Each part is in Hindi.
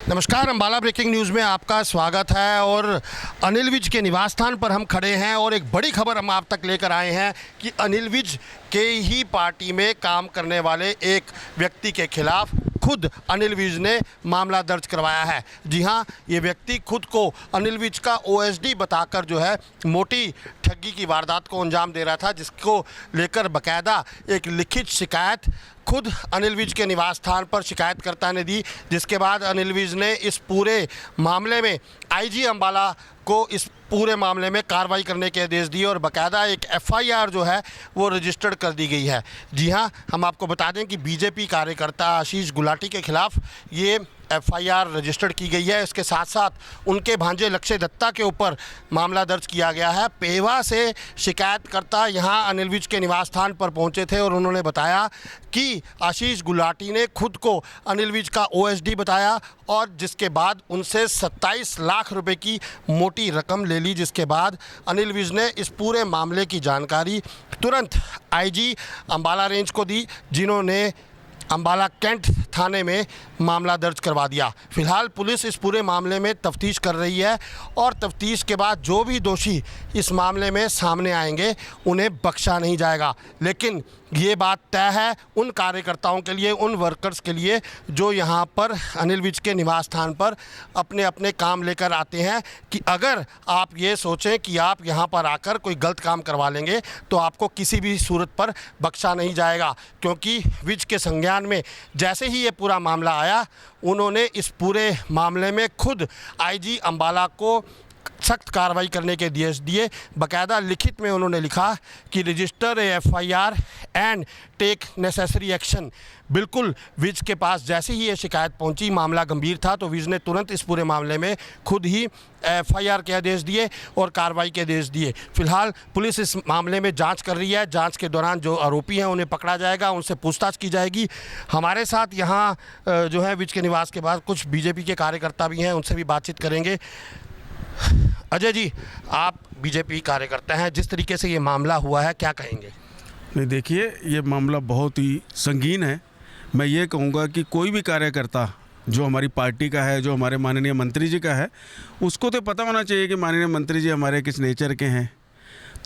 नमस्कार, अंबाला ब्रेकिंग न्यूज़ में आपका स्वागत है। और अनिल विज के निवास स्थान पर हम खड़े हैं और एक बड़ी खबर हम आप तक लेकर आए हैं कि अनिल विज के ही पार्टी में काम करने वाले एक व्यक्ति के खिलाफ खुद अनिल विज ने मामला दर्ज करवाया है। जी हां, ये व्यक्ति खुद को अनिल विज का ओएसडी बताकर जो है मोटी ठगी की वारदात को अंजाम दे रहा था, जिसको लेकर बाकायदा एक लिखित शिकायत खुद अनिल विज के निवास स्थान पर शिकायतकर्ता ने दी, जिसके बाद अनिल विज ने इस पूरे मामले में आईजी अंबाला को इस पूरे मामले में कार्रवाई करने के आदेश दिए और बाकायदा एक एफआईआर जो है वो रजिस्टर्ड कर दी गई है। जी हां, हम आपको बता दें कि बीजेपी कार्यकर्ता आशीष गुलाटी के खिलाफ ये एफआईआर रजिस्टर्ड की गई है। इसके साथ साथ उनके भांजे लक्ष्य दत्ता के ऊपर मामला दर्ज किया गया है। पेवा से शिकायतकर्ता यहां अनिल विज के निवास स्थान पर पहुंचे थे और उन्होंने बताया कि आशीष गुलाटी ने खुद को अनिल विज का ओएसडी बताया और जिसके बाद उनसे 27 लाख रुपए की मोटी रकम ले ली, जिसके बाद अनिल विज ने इस पूरे मामले की जानकारी तुरंत आईजी अंबाला रेंज को दी, जिन्होंने अंबाला कैंट थाने में मामला दर्ज करवा दिया। फिलहाल पुलिस इस पूरे मामले में तफ्तीश कर रही है और तफ्तीश के बाद जो भी दोषी इस मामले में सामने आएंगे उन्हें बख्शा नहीं जाएगा। लेकिन ये बात तय है उन कार्यकर्ताओं के लिए, उन वर्कर्स के लिए जो यहाँ पर अनिल विज के निवास स्थान पर अपने अपने काम लेकर आते हैं, कि अगर आप ये सोचें कि आप यहाँ पर आकर कोई गलत काम करवा लेंगे तो आपको किसी भी सूरत पर बख्शा नहीं जाएगा। क्योंकि विज के संज्ञान में जैसे ही ये पूरा मामला आया, उन्होंने इस पूरे मामले में खुद आईजी अंबाला को सख्त कार्रवाई करने के आदेश दिए। बाकायदा लिखित में उन्होंने लिखा कि register FIR and take necessary action. बिल्कुल विज के पास जैसे ही ये शिकायत पहुंची, मामला गंभीर था, तो विज ने तुरंत इस पूरे मामले में खुद ही एफआईआर के आदेश दिए और कार्रवाई के आदेश दिए। फिलहाल पुलिस इस मामले में जांच कर रही है। जांच के दौरान जो आरोपी हैं उन्हें पकड़ा जाएगा, उनसे पूछताछ की जाएगी। हमारे साथ यहाँ जो है विज के निवास के बाद कुछ बीजेपी के कार्यकर्ता भी हैं, उनसे भी बातचीत करेंगे। अजय जी, आप बीजेपी कार्यकर्ता हैं, जिस तरीके से ये मामला हुआ है क्या कहेंगे? नहीं, देखिए, ये मामला बहुत ही संगीन है। मैं ये कहूँगा कि कोई भी कार्यकर्ता जो हमारी पार्टी का है, जो हमारे माननीय मंत्री जी का है, उसको तो पता होना चाहिए कि माननीय मंत्री जी हमारे किस नेचर के हैं।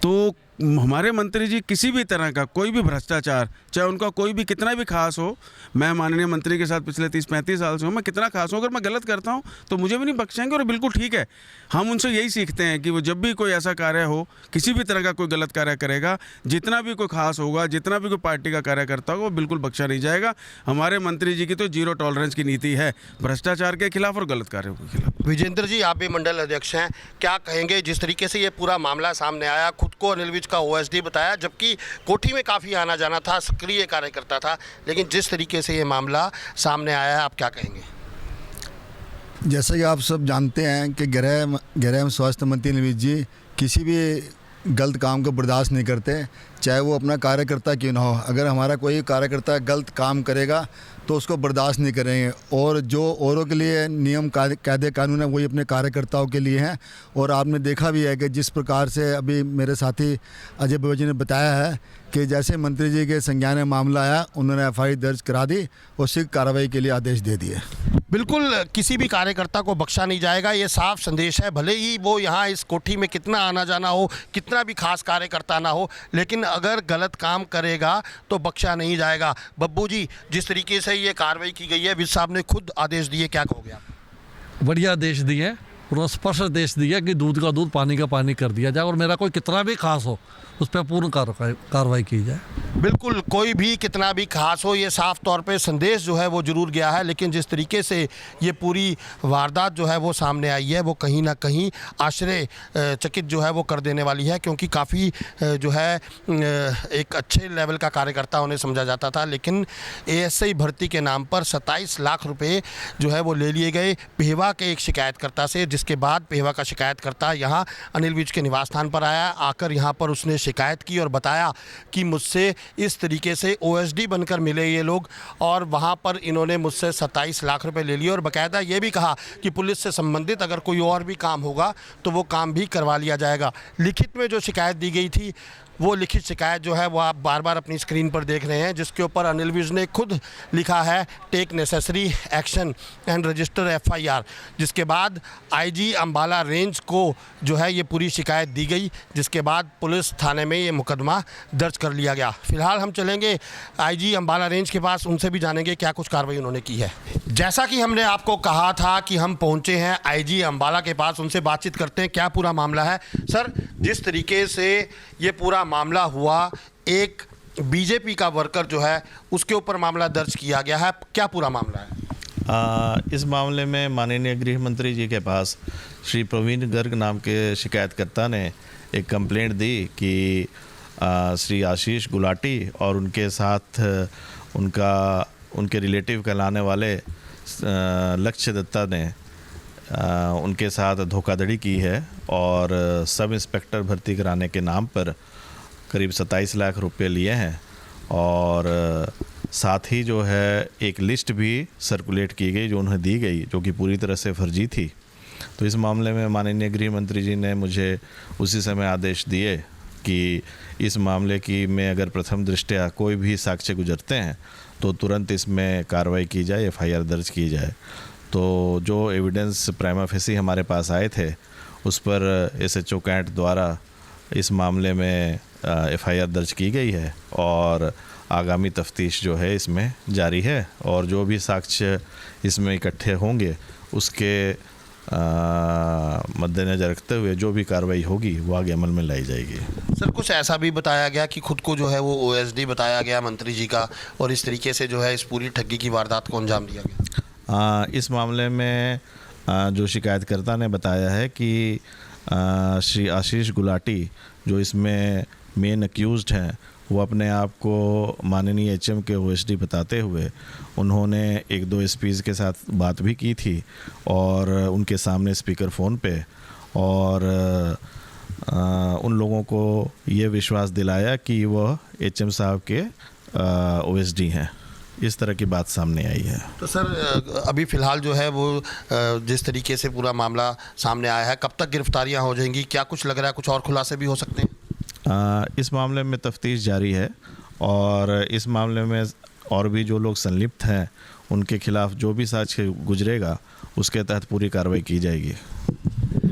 तो हमारे मंत्री जी किसी भी तरह का कोई भी भ्रष्टाचार, चाहे उनका कोई भी कितना भी खास हो, मैं माननीय मंत्री के साथ पिछले 30-35 साल से हूँ, मैं कितना खास हूँ, अगर मैं गलत करता हूँ तो मुझे भी नहीं बख्शेंगे और बिल्कुल ठीक है। हम उनसे यही सीखते हैं कि वो जब भी कोई ऐसा कार्य हो, किसी भी तरह का कोई गलत कार्य करेगा, जितना भी कोई खास होगा, जितना भी कोई पार्टी का कार्यकर्ता होगा, वो बिल्कुल बख्शा नहीं जाएगा। हमारे मंत्री जी की तो जीरो टॉलरेंस की नीति है भ्रष्टाचार के खिलाफ और गलत कार्यों के खिलाफ। विजेंद्र जी, आप भी मंडल अध्यक्ष हैं, क्या कहेंगे जिस तरीके से ये पूरा मामला सामने आया? खुद को अनिल विज का ओएसडी बताया, जबकि कोठी में काफ़ी आना जाना था, सक्रिय कार्यकर्ता था, लेकिन जिस तरीके से ये मामला सामने आया है, आप क्या कहेंगे? जैसा कि आप सब जानते हैं कि गृह एवं स्वास्थ्य मंत्री अनिल विज जी किसी भी गलत काम को बर्दाश्त नहीं करते, चाहे वो अपना कार्यकर्ता क्यों ना हो। अगर हमारा कोई कार्यकर्ता गलत काम करेगा तो उसको बर्दाश्त नहीं करेंगे। और जो औरों के लिए नियम कायदे कानून है, वही अपने कार्यकर्ताओं के लिए हैं। और आपने देखा भी है कि जिस प्रकार से अभी मेरे साथी अजय बाबू जी ने बताया है कि जैसे मंत्री जी के संज्ञान में मामला आया, उन्होंने एफआईआर दर्ज करा दी और शीघ्र कार्रवाई के लिए आदेश दे दिए। बिल्कुल किसी भी कार्यकर्ता को बख्शा नहीं जाएगा, ये साफ संदेश है। भले ही वो यहाँ इस कोठी में कितना आना जाना हो, कितना भी खास कार्यकर्ता ना हो, लेकिन अगर गलत काम करेगा तो बख्शा नहीं जाएगा। बब्बू जी, जिस तरीके से ये कार्रवाई की गई है, विज साहब ने खुद आदेश दिए, क्या कहोगे आप? बढ़िया आदेश दिए और स्पष्ट आदेश दिया कि दूध का दूध, पानी का पानी कर दिया जाए और मेरा कोई कितना भी खास हो उस पर पूर्ण कार्रवाई की जाए। बिल्कुल, कोई भी कितना भी खास हो, ये साफ तौर पे संदेश जो है वो जरूर गया है। लेकिन जिस तरीके से ये पूरी वारदात जो है वो सामने आई है, वो कहीं ना कहीं आश्चर्य चकित जो है वो कर देने वाली है। क्योंकि काफ़ी जो है एक अच्छे लेवल का कार्यकर्ता उन्हें समझा जाता था, लेकिन एएसआई भर्ती के नाम पर 27 लाख रुपये जो है वो ले लिए गए पेहवा के एक शिकायतकर्ता से। जिसके बाद पेहवा का शिकायतकर्ता यहाँ अनिल विज के निवास स्थान पर आया। आकर यहाँ पर उसने शिकायत की और बताया कि मुझसे इस तरीके से ओएसडी बनकर मिले ये लोग और वहाँ पर इन्होंने मुझसे 27 लाख रुपए ले लिए। और बाकायदा ये भी कहा कि पुलिस से संबंधित अगर कोई और भी काम होगा तो वो काम भी करवा लिया जाएगा। लिखित में जो शिकायत दी गई थी वो लिखित शिकायत जो है वो आप बार बार अपनी स्क्रीन पर देख रहे हैं, जिसके ऊपर अनिल विज ने खुद लिखा है take necessary action and register FIR, जिसके बाद IG अम्बाला रेंज को जो है ये पूरी शिकायत दी गई, जिसके बाद पुलिस थाने में ये मुकदमा दर्ज कर लिया गया। फिलहाल हम चलेंगे IG अम्बाला रेंज के पास, उनसे भी जानेंगे क्या कुछ कार्रवाई उन्होंने की है। जैसा कि हमने आपको कहा था कि हम पहुंचे हैं IG अम्बाला के पास, उनसे बातचीत करते हैं क्या पूरा मामला है। सर, जिस तरीके से ये पूरा मामला हुआ, एक BJP का वर्कर जो है उसके ऊपर मामला दर्ज किया गया है, क्या पूरा मामला है? इस मामले में माननीय गृह मंत्री जी के पास श्री प्रवीण गर्ग नाम के शिकायतकर्ता ने एक कंप्लेंट दी कि श्री आशीष गुलाटी और उनके साथ उनके रिलेटिव कहलाने वाले लक्ष्य दत्ता ने उनके साथ धोखाधड़ी की है और सब इंस्पेक्टर भर्ती कराने के नाम पर करीब 27 लाख रुपए लिए हैं, और साथ ही जो है एक लिस्ट भी सर्कुलेट की गई जो उन्हें दी गई, जो कि पूरी तरह से फर्जी थी। तो इस मामले में माननीय गृह मंत्री जी ने मुझे उसी समय आदेश दिए कि इस मामले की में अगर प्रथम दृष्टया कोई भी साक्ष्य गुजरते हैं तो तुरंत इसमें कार्रवाई की जाए, FIR दर्ज की जाए। तो जो एविडेंस प्राइमा फेसी हमारे पास आए थे उस पर SHO कैंट द्वारा इस मामले में FIR दर्ज की गई है और आगामी तफ्तीश जो है इसमें जारी है, और जो भी साक्ष्य इसमें इकट्ठे होंगे उसके मद्देनज़र रखते हुए जो भी कार्रवाई होगी वो आगे अमल में लाई जाएगी। सर, कुछ ऐसा भी बताया गया कि खुद को जो है वो OSD बताया गया मंत्री जी का, और इस तरीके से जो है इस पूरी ठगी की वारदात को अंजाम दिया गया। इस मामले में जो शिकायतकर्ता ने बताया है कि श्री आशीष गुलाटी जो इसमें मेन अक्यूज़्ड हैं, वो अपने आप को माननीय HM के OSD बताते हुए उन्होंने 1-2 SPs के साथ बात भी की थी और उनके सामने स्पीकर फ़ोन पे, और उन लोगों को ये विश्वास दिलाया कि वह HM साहब के OSD हैं। इस तरह की बात सामने आई है। तो सर, अभी फ़िलहाल जो है वो जिस तरीके से पूरा मामला सामने आया है, कब तक गिरफ्तारियां हो जाएंगी, क्या कुछ लग रहा है, कुछ और खुलासे भी हो सकते हैं? इस मामले में तफ्तीश जारी है और इस मामले में और भी जो लोग संलिप्त हैं उनके खिलाफ जो भी साक्ष्य गुजरेगा उसके तहत पूरी कार्रवाई की जाएगी।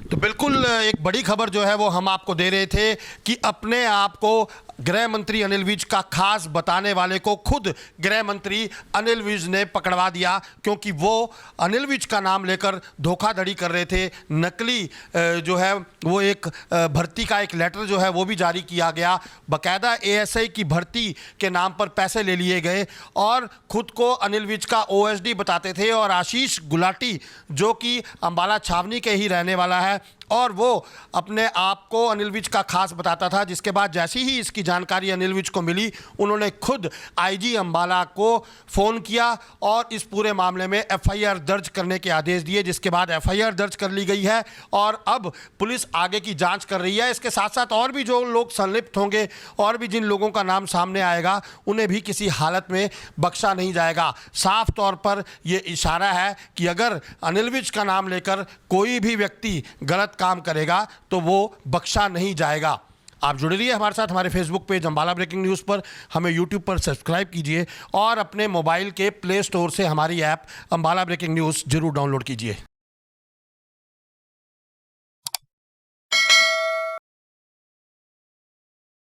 तो बिल्कुल एक बड़ी खबर जो है वो हम आपको दे रहे थे कि अपने आप को गृह मंत्री अनिल विज का खास बताने वाले को खुद गृह मंत्री अनिल विज ने पकड़वा दिया, क्योंकि वो अनिल विज का नाम लेकर धोखाधड़ी कर रहे थे। नकली जो है वो एक भर्ती का एक लेटर जो है वो भी जारी किया गया, बाकायदा ASI की भर्ती के नाम पर पैसे ले लिए गए और खुद को अनिल विज का OSD बताते थे। और आशीष गुलाटी जो कि अम्बाला छावनी के ही रहने वाला है और वो अपने आप को अनिल विज का खास बताता था, जिसके बाद जैसी ही इसकी जानकारी अनिल विज को मिली उन्होंने खुद IG अम्बाला को फ़ोन किया और इस पूरे मामले में FIR दर्ज करने के आदेश दिए, जिसके बाद FIR दर्ज कर ली गई है और अब पुलिस आगे की जांच कर रही है। इसके साथ साथ और भी जो लोग संलिप्त होंगे और भी जिन लोगों का नाम सामने आएगा उन्हें भी किसी हालत में बख्शा नहीं जाएगा। साफ तौर पर यह इशारा है कि अगर अनिल विज का नाम लेकर कोई भी व्यक्ति गलत काम करेगा तो वो बख्शा नहीं जाएगा। आप जुड़े रहिए हमारे साथ हमारे Facebook page Ambala breaking news पर, हमें यूट्यूब पर सब्सक्राइब कीजिए और अपने मोबाइल के प्ले स्टोर से हमारी ऐप अम्बाला ब्रेकिंग न्यूज़ जरूर डाउनलोड कीजिए।